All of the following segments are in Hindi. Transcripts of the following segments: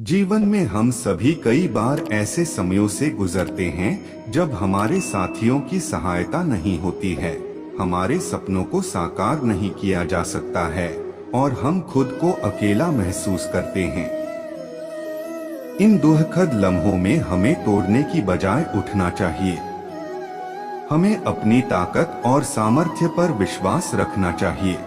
जीवन में हम सभी कई बार ऐसे समयों से गुजरते हैं जब हमारे साथियों की सहायता नहीं होती है, हमारे सपनों को साकार नहीं किया जा सकता है और हम खुद को अकेला महसूस करते हैं। इन दुखद लम्हों में हमें तोड़ने की बजाय उठना चाहिए। हमें अपनी ताकत और सामर्थ्य पर विश्वास रखना चाहिए।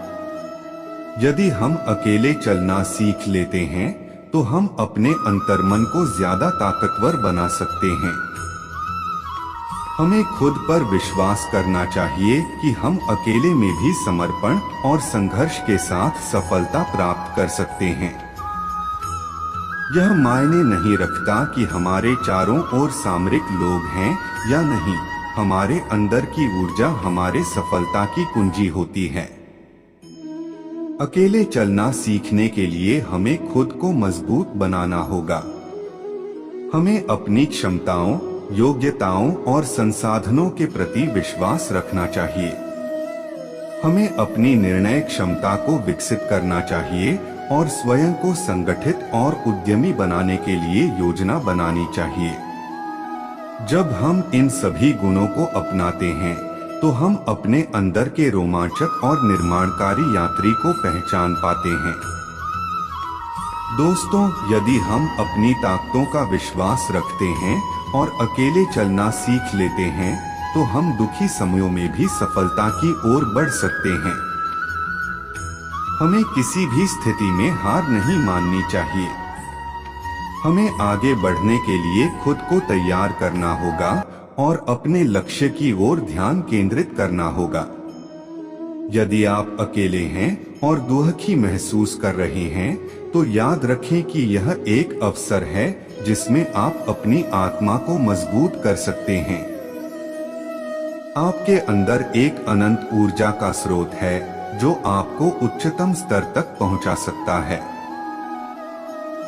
यदि हम अकेले चलना सीख लेते हैं तो हम अपने अंतर्मन को ज्यादा ताकतवर बना सकते हैं। हमें खुद पर विश्वास करना चाहिए कि हम अकेले में भी समर्पण और संघर्ष के साथ सफलता प्राप्त कर सकते हैं। यह मायने नहीं रखता कि हमारे चारों ओर सामरिक लोग हैं या नहीं, हमारे अंदर की ऊर्जा हमारे सफलता की कुंजी होती है। अकेले चलना सीखने के लिए हमें खुद को मजबूत बनाना होगा। हमें अपनी क्षमताओं, योग्यताओं और संसाधनों के प्रति विश्वास रखना चाहिए। हमें अपनी निर्णय क्षमता को विकसित करना चाहिए और स्वयं को संगठित और उद्यमी बनाने के लिए योजना बनानी चाहिए। जब हम इन सभी गुणों को अपनाते हैं तो हम अपने अंदर के रोमांचक और निर्माणकारी यात्री को पहचान पाते हैं। दोस्तों, यदि हम अपनी ताकतों का विश्वास रखते हैं और अकेले चलना सीख लेते हैं तो हम दुखी समयों में भी सफलता की ओर बढ़ सकते हैं। हमें किसी भी स्थिति में हार नहीं माननी चाहिए। हमें आगे बढ़ने के लिए खुद को तैयार करना होगा और अपने लक्ष्य की ओर ध्यान केंद्रित करना होगा। यदि आप अकेले हैं और दुखी महसूस कर रहे हैं तो याद रखें कि यह एक अवसर है जिसमें आप अपनी आत्मा को मजबूत कर सकते हैं। आपके अंदर एक अनंत ऊर्जा का स्रोत है जो आपको उच्चतम स्तर तक पहुंचा सकता है।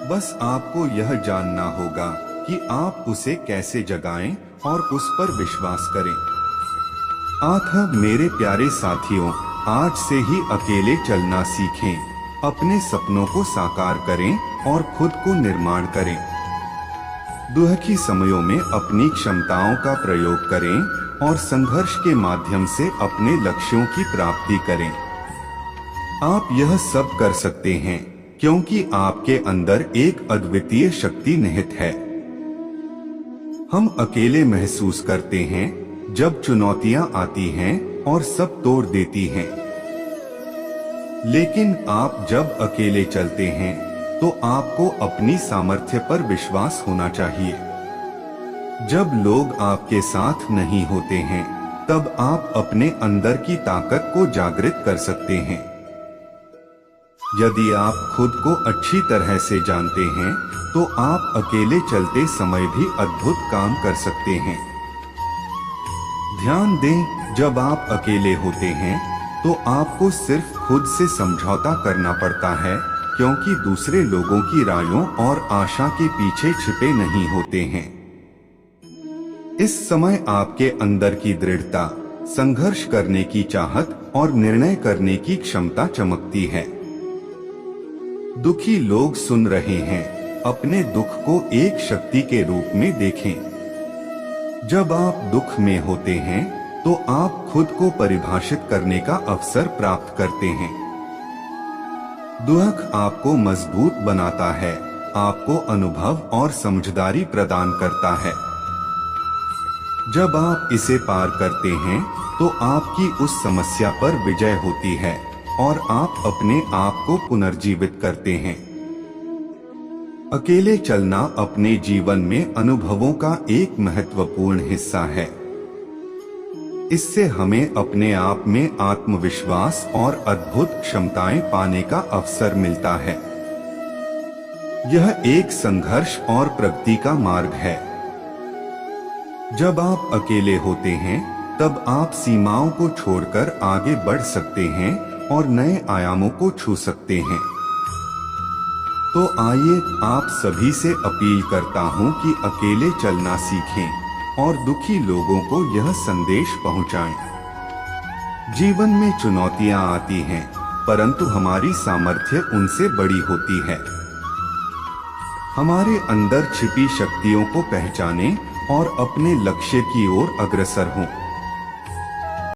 बस आपको यह जानना होगा कि आप उसे कैसे जगाएं और उस पर विश्वास करें। मेरे प्यारे साथियों, आज से ही अकेले चलना सीखें, अपने सपनों को साकार करें और खुद को निर्माण करें। दुखी समयों में अपनी क्षमताओं का प्रयोग करें और संघर्ष के माध्यम से अपने लक्ष्यों की प्राप्ति करें। आप यह सब कर सकते हैं क्योंकि आपके अंदर एक अद्वितीय शक्ति निहित है। हम अकेले महसूस करते हैं जब चुनौतियां आती हैं और सब तोड़ देती हैं। लेकिन आप जब अकेले चलते हैं तो आपको अपनी सामर्थ्य पर विश्वास होना चाहिए। जब लोग आपके साथ नहीं होते हैं तब आप अपने अंदर की ताकत को जागृत कर सकते हैं। यदि आप खुद को अच्छी तरह से जानते हैं तो आप अकेले चलते समय भी अद्भुत काम कर सकते हैं। ध्यान दें, जब आप अकेले होते हैं तो आपको सिर्फ खुद से समझौता करना पड़ता है, क्योंकि दूसरे लोगों की रायों और आशा के पीछे छिपे नहीं होते हैं। इस समय आपके अंदर की दृढ़ता, संघर्ष करने की चाहत और निर्णय करने की क्षमता चमकती है। दुखी लोग सुन रहे हैं, अपने दुख को एक शक्ति के रूप में देखें। जब आप दुख में होते हैं तो आप खुद को परिभाषित करने का अवसर प्राप्त करते हैं। दुख आपको मजबूत बनाता है, आपको अनुभव और समझदारी प्रदान करता है। जब आप इसे पार करते हैं तो आपकी उस समस्या पर विजय होती है और आप अपने आप को पुनर्जीवित करते हैं। अकेले चलना अपने जीवन में अनुभवों का एक महत्वपूर्ण हिस्सा है। इससे हमें अपने आप में आत्मविश्वास और अद्भुत क्षमताएं पाने का अवसर मिलता है। यह एक संघर्ष और प्रगति का मार्ग है। जब आप अकेले होते हैं तब आप सीमाओं को छोड़कर आगे बढ़ सकते हैं और नए आयामों को छू सकते हैं। तो आइए, आप सभी से अपील करता हूं कि अकेले चलना सीखें और दुखी लोगों को यह संदेश पहुंचाएं। जीवन में चुनौतियां आती हैं, परंतु हमारी सामर्थ्य उनसे बड़ी होती है। हमारे अंदर छिपी शक्तियों को पहचानें और अपने लक्ष्य की ओर अग्रसर हों।